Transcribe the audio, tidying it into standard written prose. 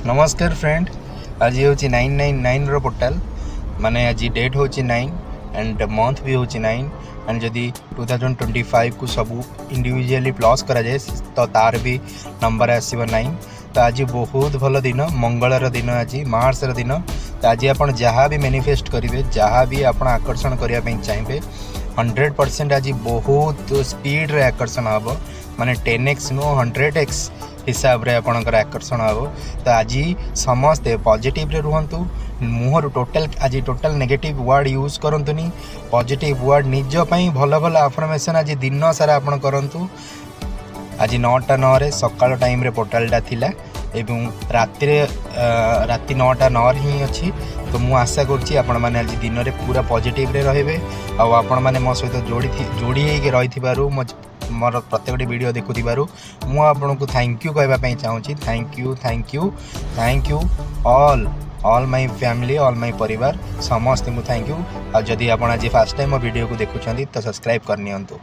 नमस्कार फ्रेंड। आज हूँ 999 रो पोर्टाल माने आज डेट हूँ 9 एंड मंथ भी हूँ 9 एंड जदि 2025 को सब इंडिविजुअली प्लस करा जाए तो तार भी नंबर आसो 9। तो आज बहुत भल दिन, मंगलर दिन, आज मार्चर दिन। तो आज आप जहाँ भी मैनिफेस्ट करेंगे, जहाँ भी आप आकर्षण करने चाहिए 100% आज बहुत स्पीड रे आकर्षण हम माने 10x नु 100x हिसाब रे आपणकर आकर्षण हम। तो आज समस्ते पॉजिटिव रे रुहंतु, मुहर टोटल आज टोटल नेगेटिव वर्ड यूज करंतुनी, पॉजिटिव वर्ड निज पई भल भल अफर्मेशन आज दिन सारा आपण करंतु। आज 9टा 9 रे सकाळ टाइम रे पोर्टालटा थिला एवं राति 9टा 9 ही अच्छी। तो मु आशा करुँची आपण मैंने आज दिन में पूरा पॉजिटिव रे रहिबे आ आपण मैंने मो सहित जोड़ी होकर रही मोर प्रत्येक वीडियो देखुथिबारु मु आपनको थैंक यू कहबा चाहूँगी। Thank you thank you thank you all my family, all my परिवार समस्त मु थैंक यू। आ जदि आपण आज फर्स्ट टाइम मो वीडियो को देखुछंती तो सब्सक्राइब करनियंतु।